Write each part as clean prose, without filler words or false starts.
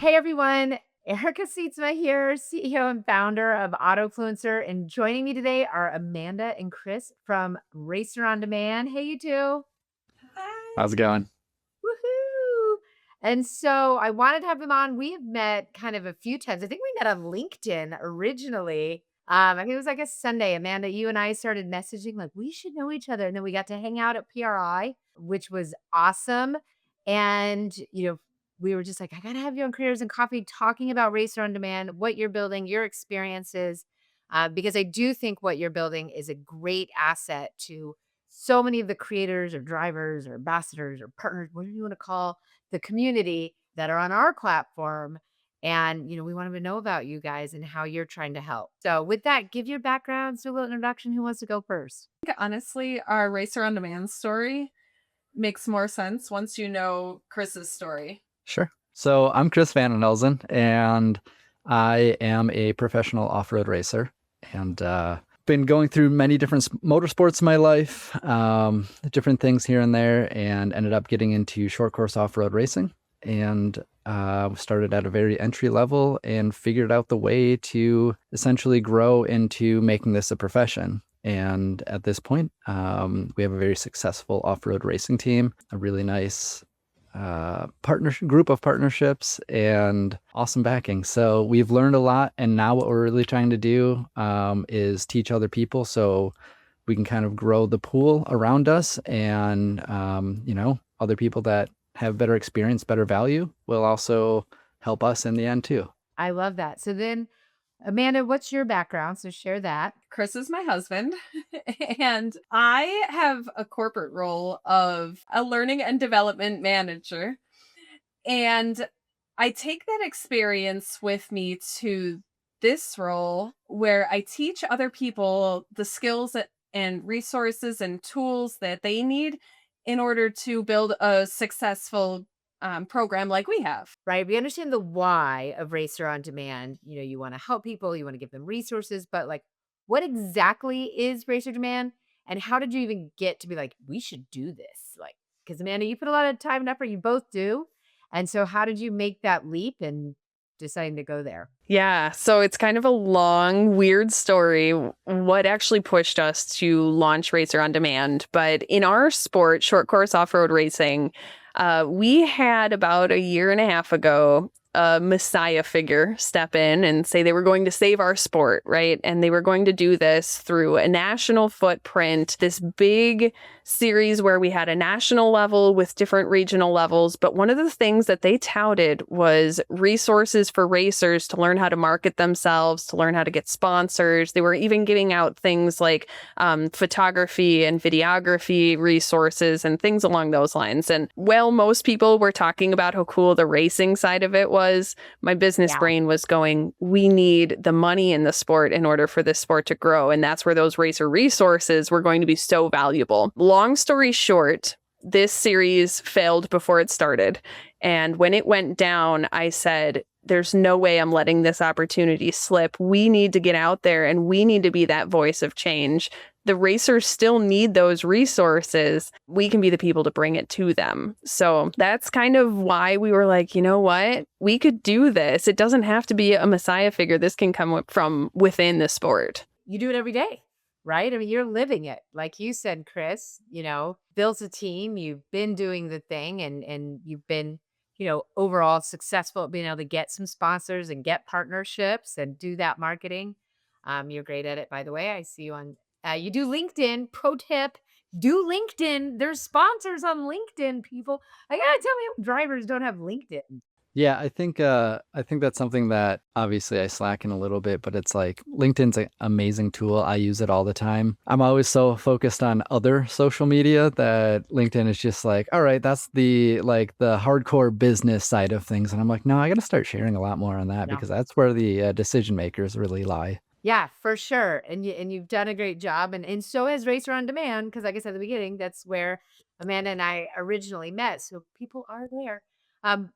Hey everyone, Erica Sietsma here, CEO and founder of Autofluencer. And joining me today are Amanda and Chris from Racer on Demand. Hey, you two. How's it going? Woohoo. And so I wanted to have them on. We have met kind of a few times. I think we met on LinkedIn originally. I think it was like a Sunday. Amanda, you and I started messaging like we should know each other. And then we got to hang out at PRI, which was awesome. And, we were just like, I got to have you on Careers and Coffee talking about Racer on Demand, what you're building, your experiences, because I do think what you're building is a great asset to so many of the creators or drivers or ambassadors or partners, whatever you want to call the community that are on our platform. And, we wanted to know about you guys and how you're trying to help. So, with that, give your backgrounds, do a little introduction. Who wants to go first? Think honestly, our Racer on Demand story makes more sense once you know Chris's story. Sure. So I'm Chris Van Den Elzen, and I am a professional off-road racer, and been going through many different motorsports in my life, different things here and there, and ended up getting into short course off-road racing, and started at a very entry level and figured out the way to essentially grow into making this a profession. And at this point, we have a very successful off-road racing team, a really nice group of partnerships, and awesome backing. So we've learned a lot, and now what we're really trying to do is teach other people so we can kind of grow the pool around us, and other people that have better experience, better value will also help us in the end too. I love that. So, then, Amanda, what's your background? So, share that. Chris is my husband, and I have a corporate role of a learning and development manager. And I take that experience with me to this role where I teach other people the skills and resources and tools that they need in order to build a successful program like we have. Right? We understand the why of Racer on Demand. You want to help people, you want to give them resources, but like, what exactly is Racer Demand? And how did you even get to be like, we should do this? Like, because Amanda, you put a lot of time and effort, you both do. And so, how did you make that leap and deciding to go there? Yeah, so it's kind of a long, weird story, what actually pushed us to launch Racer on Demand. But in our sport, short course off road racing, we had about a year and a half ago a messiah figure step in and say they were going to save our sport, right? And they were going to do this through a national footprint, this big series where we had a national level with different regional levels. But one of the things that they touted was resources for racers to learn how to market themselves, to learn how to get sponsors. They were even giving out things like photography and videography resources and things along those lines. And while most people were talking about how cool the racing side of it was, my business Yeah. brain was going, we need the money in the sport in order for this sport to grow. And that's where those racer resources were going to be so valuable. Long story short, this series failed before it started. And when it went down, I said, there's no way I'm letting this opportunity slip. We need to get out there and we need to be that voice of change. The racers still need those resources. We can be the people to bring it to them. So that's kind of why we were like, you know what? We could do this. It doesn't have to be a messiah figure. This can come from within the sport. You do it every day, right? I mean, you're living it. Like you said, Chris, built a team, you've been doing the thing, and you've been, overall successful at being able to get some sponsors and get partnerships and do that marketing. You're great at it, by the way. I see you on you do LinkedIn. Pro tip, do LinkedIn. There's sponsors on LinkedIn, people. I gotta tell you, drivers don't have LinkedIn. Yeah, I think that's something that obviously I slack in a little bit, but it's like LinkedIn's an amazing tool. I use it all the time. I'm always so focused on other social media that LinkedIn is just like, all right, that's the hardcore business side of things. And I'm like, no, I got to start sharing a lot more on that Yeah. because that's where the decision makers really lie. Yeah, for sure. And you've done a great job. And so has Racer on Demand, because like I said at the beginning, that's where Amanda and I originally met. So people are there.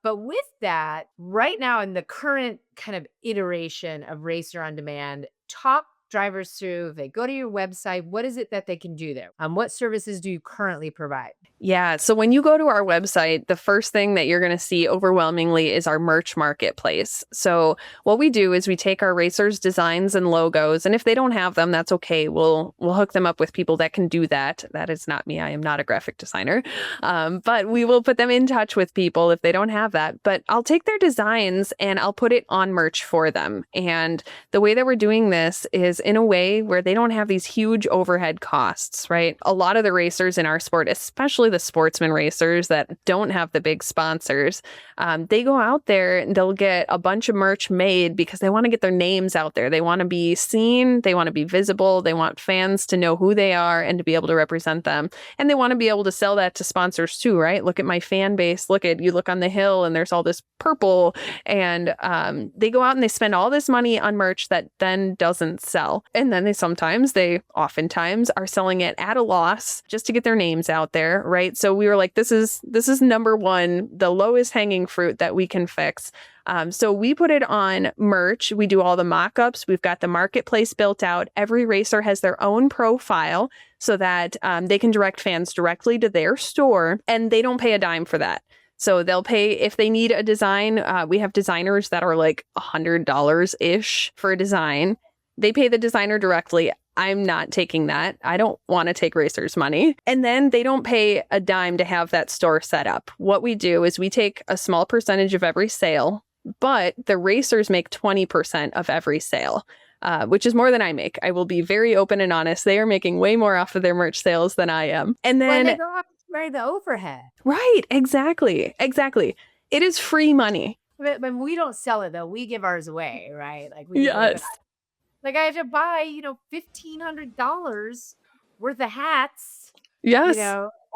But with that, right now in the current kind of iteration of Racer on Demand, talk drivers through, if they go to your website, what is it that they can do there? What services do you currently provide? Yeah. So when you go to our website, the first thing that you're going to see overwhelmingly is our merch marketplace. So what we do is we take our racers' designs and logos, and if they don't have them, that's okay. We'll hook them up with people that can do that. That is not me. I am not a graphic designer, but we will put them in touch with people if they don't have that. But I'll take their designs and I'll put it on merch for them. And the way that we're doing this is in a way where they don't have these huge overhead costs, right? A lot of the racers in our sport, especially the sportsman racers that don't have the big sponsors, they go out there and they'll get a bunch of merch made because they want to get their names out there. They want to be seen, they want to be visible, they want fans to know who they are and to be able to represent them. And they want to be able to sell that to sponsors too, right? Look at my fan base. You look on the hill and there's all this purple. And they go out and they spend all this money on merch that then doesn't sell. And then they oftentimes are selling it at a loss just to get their names out there, right? So we were like, this is number one, the lowest hanging fruit that we can fix. So we put it on merch. We do all the mock-ups. We've got the marketplace built out. Every racer has their own profile so that they can direct fans directly to their store, and they don't pay a dime for that. So they'll pay if they need a design. We have designers that are like $100-ish for a design. They pay the designer directly. I'm not taking that. I don't want to take racers' money. And then they don't pay a dime to have that store set up. What we do is we take a small percentage of every sale, but the racers make 20% of every sale, which is more than I make. I will be very open and honest. They are making way more off of their merch sales than I am. And Well, then, they don't have to carry the overhead. right, exactly. It is free money. But we don't sell it though. We give ours away, right? Like we give Yes. like I have to buy, $1,500 worth of hats, Yes.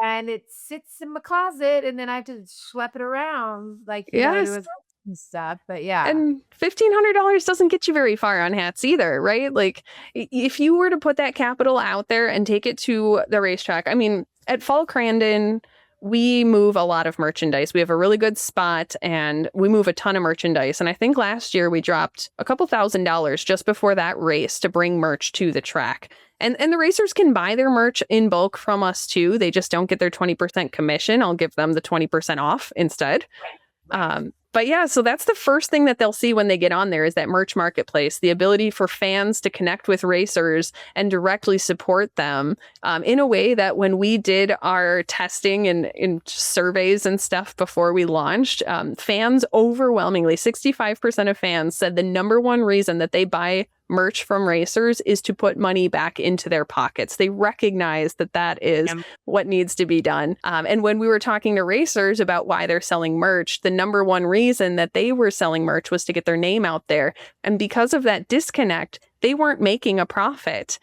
and it sits in my closet, and then I have to schlep it around, like, to Yes. events and stuff. But yeah. And $1,500 doesn't get you very far on hats either, right? Like if you were to put that capital out there and take it to the racetrack, I mean, at Fall Crandon, we move a lot of merchandise. We have a really good spot and we move a ton of merchandise. And I think last year we dropped a couple $1,000s just before that race to bring merch to the track. And the racers can buy their merch in bulk from us too. They just don't get their 20% commission. I'll give them the 20% off instead. But yeah, so that's the first thing that they'll see when they get on there is that merch marketplace, the ability for fans to connect with racers and directly support them in a way that when we did our testing and in surveys and stuff before we launched, fans overwhelmingly, 65% of fans said the number one reason that they buy merch from racers is to put money back into their pockets. They recognize that that is what needs to be done. And when we were talking to racers about why they're selling merch, the number one reason that they were selling merch was to get their name out there. And because of that disconnect, they weren't making a profit.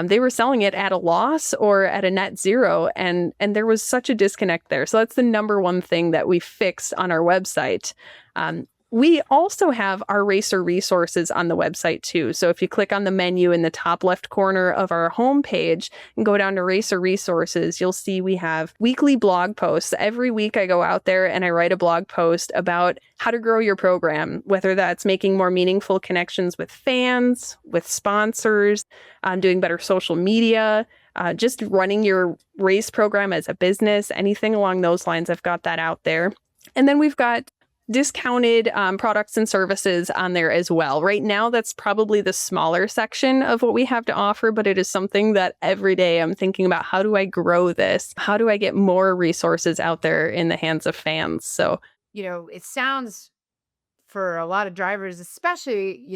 They were selling it at a loss or at a net zero. And there was such a disconnect there. So that's the number one thing that we fixed on our website. We also have our racer resources on the website too. So if you click on the menu in the top left corner of our homepage and go down to racer resources, you'll see we have weekly blog posts. Every week I go out there and I write a blog post about how to grow your program, whether that's making more meaningful connections with fans, with sponsors, doing better social media, just running your race program as a business, anything along those lines. I've got that out there. And then we've got discounted products and services on there as well. Right now, that's probably the smaller section of what we have to offer, but it is something that every day I'm thinking about, how do I grow this? How do I get more resources out there in the hands of fans? So, It sounds for a lot of drivers, especially,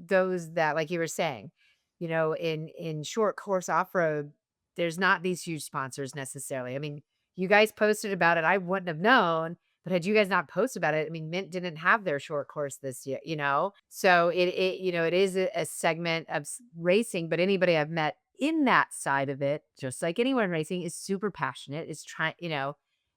those that, like you were saying, in short course off-road, there's not these huge sponsors necessarily. I mean, you guys posted about it. I wouldn't have known. But had you guys not posted about it, I mean, Mint didn't have their short course this year, So it is a segment of racing, but anybody I've met in that side of it, just like anyone racing, is super passionate, is trying,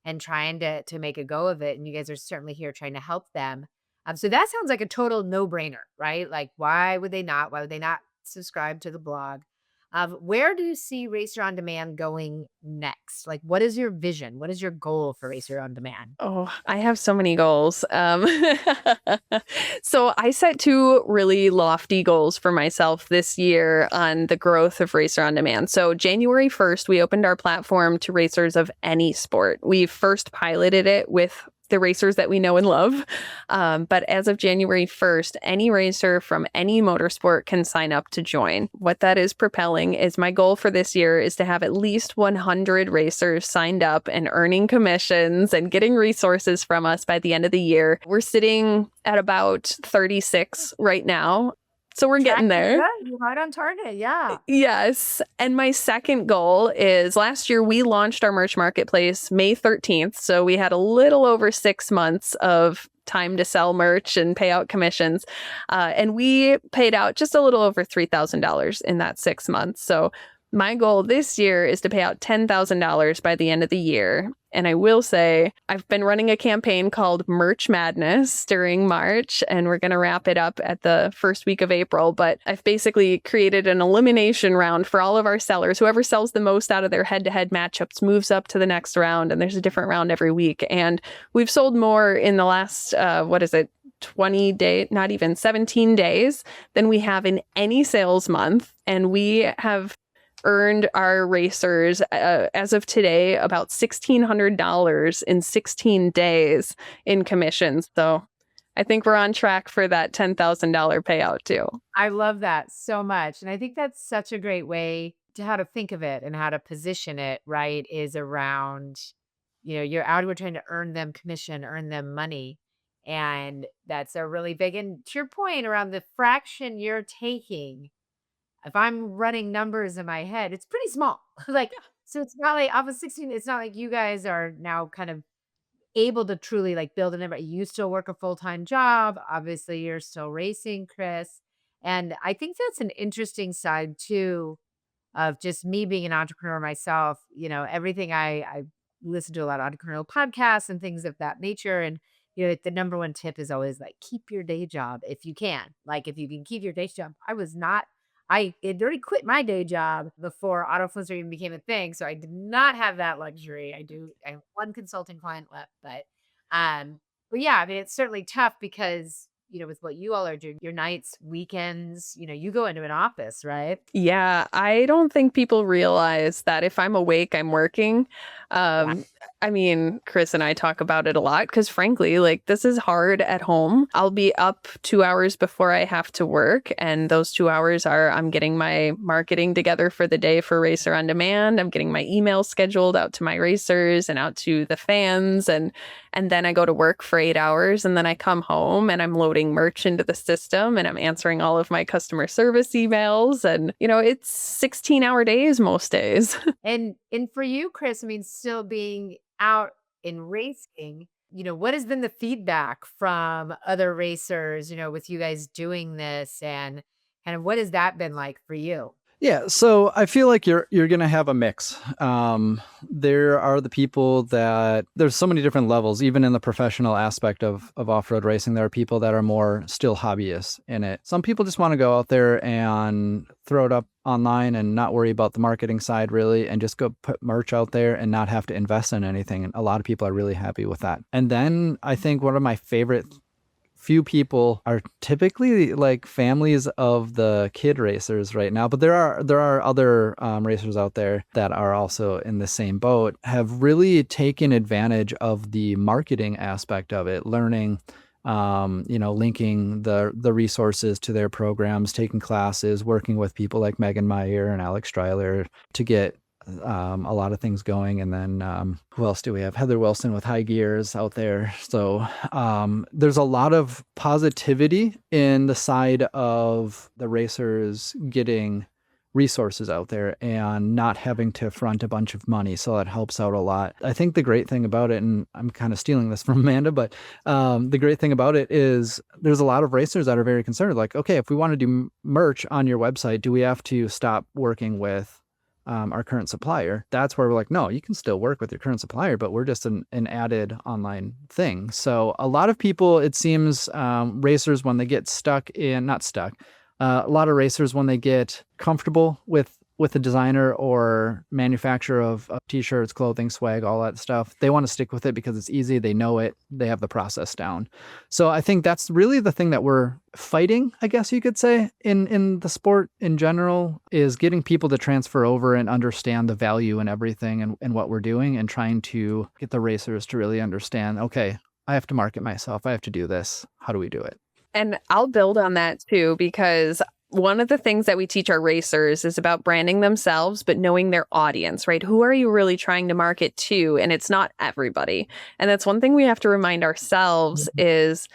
and trying to make a go of it. And you guys are certainly here trying to help them. So that sounds like a total no-brainer, right? Like, why would they not? Why would they not subscribe to the blog? Where do you see Racer on Demand going next? Like, what is your vision? What is your goal for Racer on Demand? Oh, I have so many goals. So I set two really lofty goals for myself this year on the growth of Racer on Demand. So January 1st, we opened our platform to racers of any sport. We first piloted it with the racers that we know and love. But as of January 1st, any racer from any motorsport can sign up to join. What that is propelling is my goal for this year is to have at least 100 racers signed up and earning commissions and getting resources from us by the end of the year. We're sitting at about 36 right now. So we're getting there. Good. You're right on target. Yeah. Yes. And my second goal is last year we launched our merch marketplace May 13th. So we had a little over 6 months of time to sell merch and pay out commissions. And we paid out just a little over $3,000 in that 6 months. So my goal this year is to pay out $10,000 by the end of the year. And I will say I've been running a campaign called Merch Madness during March, and we're going to wrap it up at the first week of April. But I've basically created an elimination round for all of our sellers. Whoever sells the most out of their head-to-head matchups moves up to the next round, and there's a different round every week. And we've sold more in the last, 20 days, not even 17 days than we have in any sales month. And we have earned our racers, as of today, about $1,600 in 16 days in commissions. So I think we're on track for that $10,000 payout too. I love that so much. And I think that's such a great way to how to think of it and how to position it, right? Is around, you're out here trying to earn them commission, earn them money. And that's a really big, and to your point around the fraction you're taking, if I'm running numbers in my head, it's pretty small. Like, so it's not like off of 16, it's not like you guys are now kind of able to truly like build an empire. You still work a full-time job. Obviously, you're still racing, Chris. And I think that's an interesting side too of just me being an entrepreneur myself. Everything I listen to a lot of entrepreneurial podcasts and things of that nature. And the number one tip is always like keep your day job if you can. Like if you can keep your day job. I had already quit my day job before Autofluencer even became a thing, so I did not have that luxury. I have one consulting client left, but yeah, I mean, it's certainly tough because, with what you all are doing, your nights, weekends, you go into an office, right? Yeah, I don't think people realize that if I'm awake, I'm working. Yeah. I mean, Chris and I talk about it a lot because frankly, like this is hard at home. I'll be up 2 hours before I have to work. And those 2 hours are I'm getting my marketing together for the day for Racer on Demand. I'm getting my emails scheduled out to my racers and out to the fans. And then I go to work for 8 hours and then I come home and I'm loading merch into the system and I'm answering all of my customer service emails. And, it's 16-hour days most days. And for you, Chris, I mean, still being out in racing, what has been the feedback from other racers, with you guys doing this, and kind of what has that been like for you? Yeah, so I feel like you're gonna have a mix. There are the people that there's so many different levels, even in the professional aspect of off-road racing. There are people that are more still hobbyists in it. Some people just want to go out there and throw it up online and not worry about the marketing side really, and just go put merch out there and not have to invest in anything. And a lot of people are really happy with that. And then I think one of my favorite few people are typically like families of the kid racers right now, but there are other racers out there that are also in the same boat, have really taken advantage of the marketing aspect of it, learning, linking the resources to their programs, taking classes, working with people like Megan Meyer and Alex Streiler to get a lot of things going. And then who else do we have? Heather Wilson with High Gears out there. So there's a lot of positivity in the side of the racers getting resources out there and not having to front a bunch of money. So that helps out a lot. I think the great thing about it, and I'm kind of stealing this from Amanda, but the great thing about it is there's a lot of racers that are very concerned. Like, okay, if we want to do merch on your website, do we have to stop working with our current supplier? That's where we're like, no, you can still work with your current supplier, but we're just an added online thing. So a lot of people, it seems, racers, when they get a lot of racers, when they get comfortable with with a designer or manufacturer of t-shirts, clothing, swag, all that stuff, they want to stick with it because it's easy. They know it. They have the process down. So I think that's really the thing that we're fighting, I guess you could say, in the sport in general, is getting people to transfer over and understand the value and everything and what we're doing, and trying to get the racers to really understand, okay, I have to market myself. I have to do this. How do we do it? And I'll build on that too, because one of the things that we teach our racers is about branding themselves, but knowing their audience, right? Who are you really trying to market to? And it's not everybody. And that's one thing we have to remind ourselves is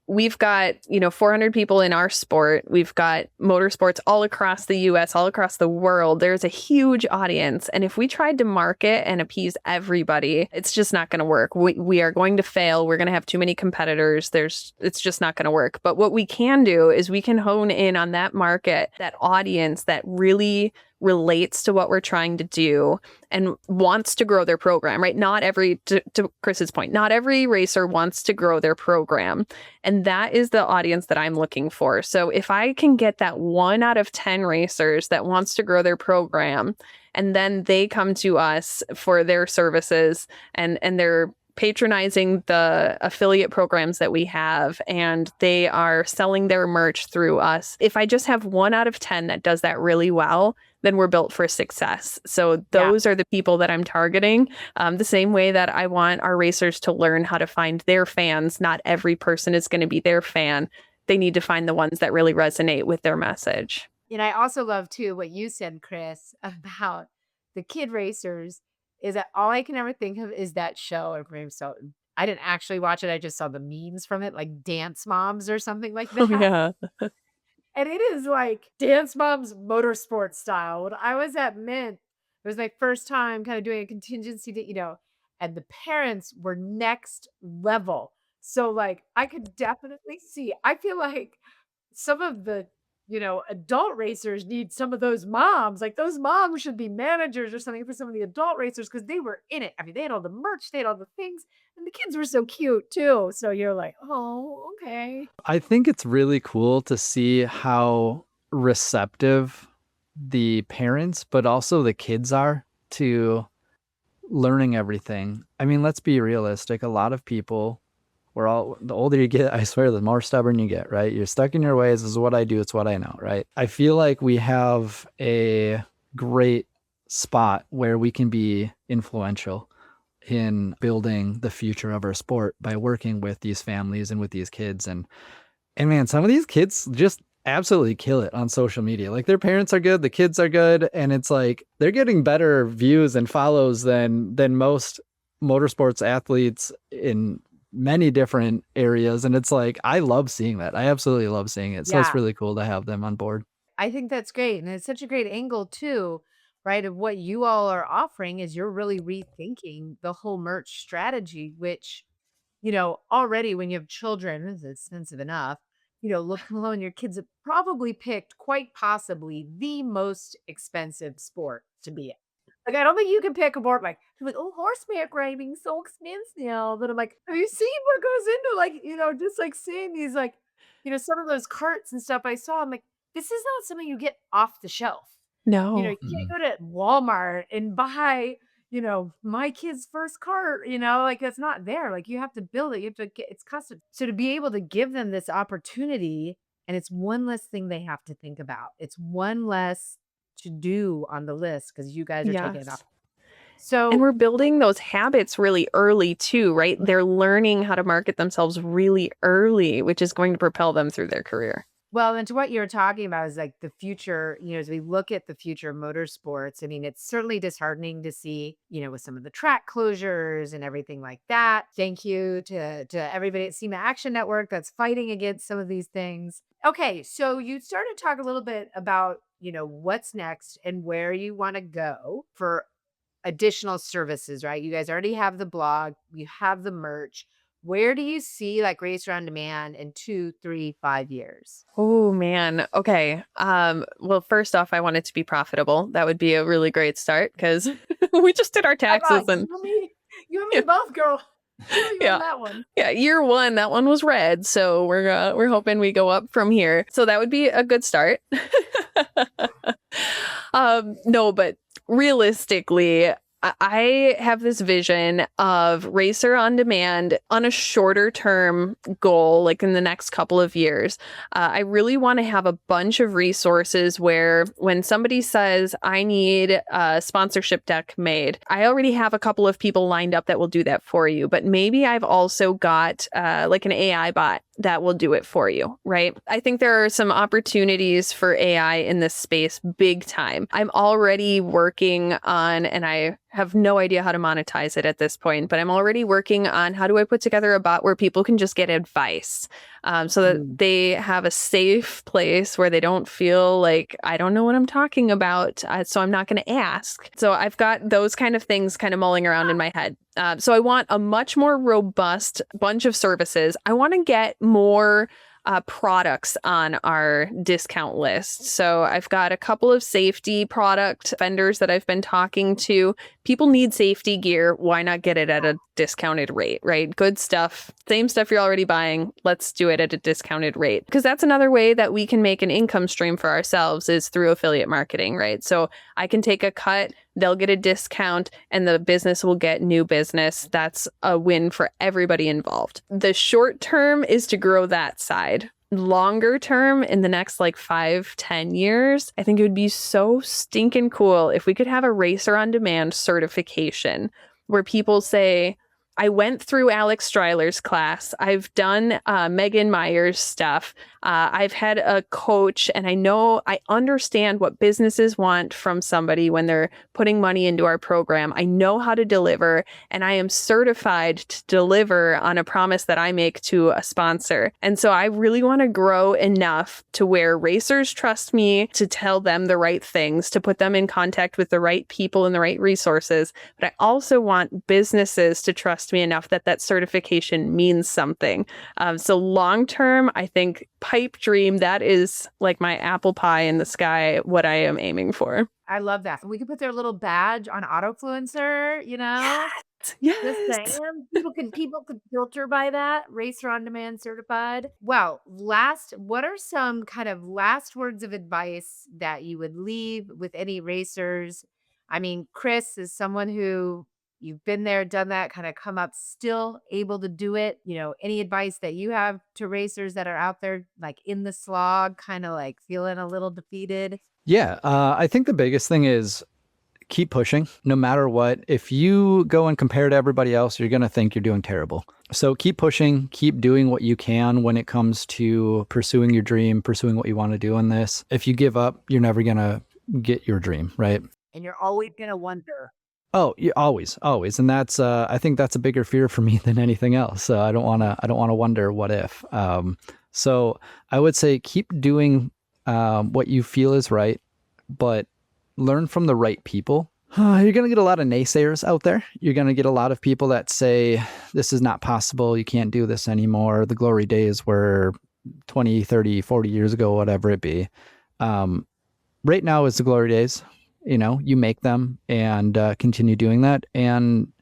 we've got, 400 people in our sport. We've got motorsports all across the US, all across the world. There's a huge audience. And if we tried to market and appease everybody, it's just not going to work. We are going to fail. We're going to have too many competitors. It's just not going to work. But what we can do is we can hone in on that market, that audience that really relates to what we're trying to do and wants to grow their program, right? To Chris's point, not every racer wants to grow their program. And that is the audience that I'm looking for. So if I can get that 1 out of 10 racers that wants to grow their program, and then they come to us for their services and they're patronizing the affiliate programs that we have, and they are selling their merch through us. If I just have 1 out of 10 that does that really well, then we're built for success. So those are the people that I'm targeting. The same way that I want our racers to learn how to find their fans. Not every person is going to be their fan. They need to find the ones that really resonate with their message. And I also love too what you said, Chris, about the kid racers, is that all I can ever think of is that show. So I didn't actually watch it. I just saw the memes from it, like Dance Moms or something like that. Oh, yeah. And it is like Dance Moms Motorsports style. When I was at Mint, it was my first time kind of doing a contingency to, and the parents were next level. So like I could definitely see, I feel like some of the, adult racers need some of those moms. Like those moms should be managers or something for some of the adult racers because they were in it. I mean, they had all the merch, they had all the things, and the kids were so cute too. So you're like, oh, okay. I think it's really cool to see how receptive the parents, but also the kids are to learning everything. I mean, let's be realistic. A lot of people, the older you get, I swear, the more stubborn you get, right? You're stuck in your ways. This is what I do. It's what I know, right? I feel like we have a great spot where we can be influential in building the future of our sport by working with these families and with these kids. And man, some of these kids just absolutely kill it on social media. Like their parents are good, the kids are good, and it's like they're getting better views and follows than most motorsports athletes in many different areas. And it's like, I love seeing that. I absolutely love seeing it. So it's really cool to have them on board. I think that's great. And it's such a great angle too, right? Of what you all are offering is you're really rethinking the whole merch strategy, which, already when you have children, it's expensive enough, look alone, your kids have probably picked quite possibly the most expensive sport to be in. Like, I don't think you can pick a board like, oh, horseback riding, so expensive. But I'm like, have you seen what goes into just like seeing these some of those carts and stuff I saw. I'm like, this is not something you get off the shelf. No. You can't go to Walmart and buy, my kid's first cart, like it's not there. Like you have to build it. You have to get it's custom. So to be able to give them this opportunity, and it's one less thing they have to think about. It's one less to do on the list because you guys are taking it off. So And we're building those habits really early too, right? They're learning how to market themselves really early, which is going to propel them through their career. Well, and to what you're talking about is like the future, as we look at the future of motorsports, I mean, it's certainly disheartening to see, with some of the track closures and everything like that. Thank you to everybody at SEMA Action Network that's fighting against some of these things. Okay, so you started to talk a little bit about, what's next and where you want to go for additional services, right? You guys already have the blog, you have the merch. Where do you see like Racer on Demand in 2, 3, 5 years? Oh man. Okay. Well, first off, I want it to be profitable. That would be a really great start because we just did our taxes and you and me both, girl. You Yeah. on that one. yeah, year one, that one was red. So we're hoping we go up from here. So that would be a good start. No, but realistically, I have this vision of Racer on Demand on a shorter term goal, like in the next couple of years. I really want to have a bunch of resources where when somebody says, I need a sponsorship deck made, I already have a couple of people lined up that will do that for you. But maybe I've also got like an AI bot that will do it for you, right? I think there are some opportunities for AI in this space big time. I'm already working on, and I have no idea how to monetize it at this point, but I'm already working on how do I put together a bot where people can just get advice so that they have a safe place where they don't feel like I don't know what I'm talking about, so I'm not going to ask. So I've got those kind of things kind of mulling around in my head. So I want a much more robust bunch of services. I want to get more products on our discount list. So I've got a couple of safety product vendors that I've been talking to. People need safety gear. Why not get it at a discounted rate, right? Good stuff. Same stuff you're already buying. Let's do it at a discounted rate. Because that's another way that we can make an income stream for ourselves is through affiliate marketing, right? So I can take a cut, they'll get a discount, and the business will get new business. That's a win for everybody involved. The short term is to grow that side. Longer term, in the next like 5-10 years, I think it would be so stinking cool if we could have a Racer on Demand certification where people say, I went through Alex Stryler's class. I've done Megan Meyer's stuff. I've had a coach, and I understand what businesses want from somebody when they're putting money into our program. I know how to deliver, and I am certified to deliver on a promise that I make to a sponsor. And so I really want to grow enough to where racers trust me to tell them the right things, to put them in contact with the right people and the right resources. But I also want businesses to trust me enough that that certification means something. So long term, I think pipe dream, that is like my apple pie in the sky, what I am aiming for. I love that. We could put their little badge on Autofluencer, you know? Just Yes. saying. People could filter by that. Racer on Demand certified. Well, what are some kind of last words of advice that you would leave with any racers? I mean, Chris is someone who you've been there, done that, kind of come up, still able to do it. Any advice that you have to racers that are out there, like in the slog, kind of like feeling a little defeated? Yeah, I think the biggest thing is keep pushing no matter what. If you go and compare to everybody else, you're going to think you're doing terrible. So keep pushing, keep doing what you can when it comes to pursuing your dream, pursuing what you want to do in this. If you give up, you're never going to get your dream, right? And you're always going to wonder. Oh, yeah, always. And that's, I think that's a bigger fear for me than anything else. I don't want to wonder what if. So I would say keep doing what you feel is right, but learn from the right people. You're going to get a lot of naysayers out there. You're going to get a lot of people that say, this is not possible. You can't do this anymore. The glory days were 20, 30, 40 years ago, whatever it be. Right now is the glory days. You make them and continue doing that and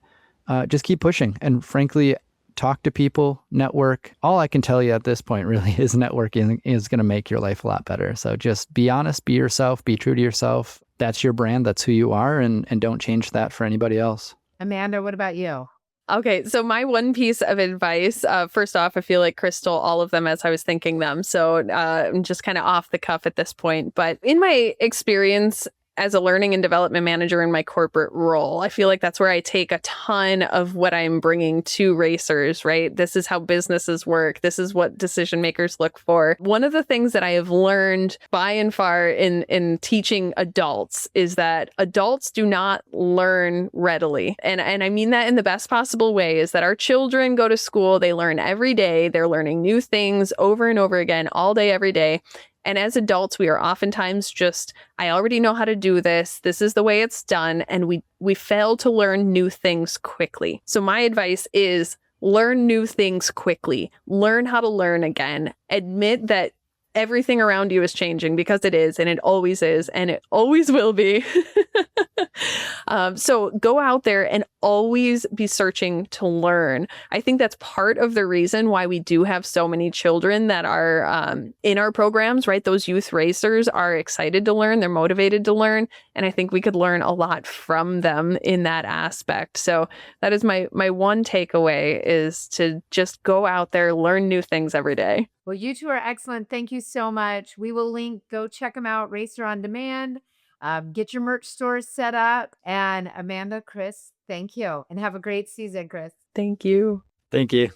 just keep pushing. And frankly, talk to people, network. All I can tell you at this point really is networking is going to make your life a lot better. So just be honest, be yourself, be true to yourself. That's your brand. That's who you are. And don't change that for anybody else. Amanda, what about you? Okay, so my one piece of advice, first off, I feel like Chris stole all of them as I was thinking them. So I'm just kind of off the cuff at this point. But in my experience as a learning and development manager in my corporate role, I feel like that's where I take a ton of what I'm bringing to racers, right? This is how businesses work. This is what decision makers look for. One of the things that I have learned by and far in teaching adults is that adults do not learn readily. And I mean that in the best possible way, is that our children go to school, they learn every day, they're learning new things over and over again, all day, every day. And as adults, we are oftentimes just, I already know how to do this. This is the way it's done. And we fail to learn new things quickly. So my advice is learn new things quickly. Learn how to learn again. Admit that everything around you is changing, because it is, and it always is, and it always will be. So go out there and always be searching to learn. I think that's part of the reason why we do have so many children that are in our programs, right? Those youth racers are excited to learn, they're motivated to learn, and I think we could learn a lot from them in that aspect. So that is my one takeaway, is to just go out there, learn new things every day. Well, you two are excellent. Thank you so much. We will link, go check them out, Racer on Demand. Get your merch stores set up. And Amanda, Chris, thank you. And have a great season, Chris. Thank you. Thank you.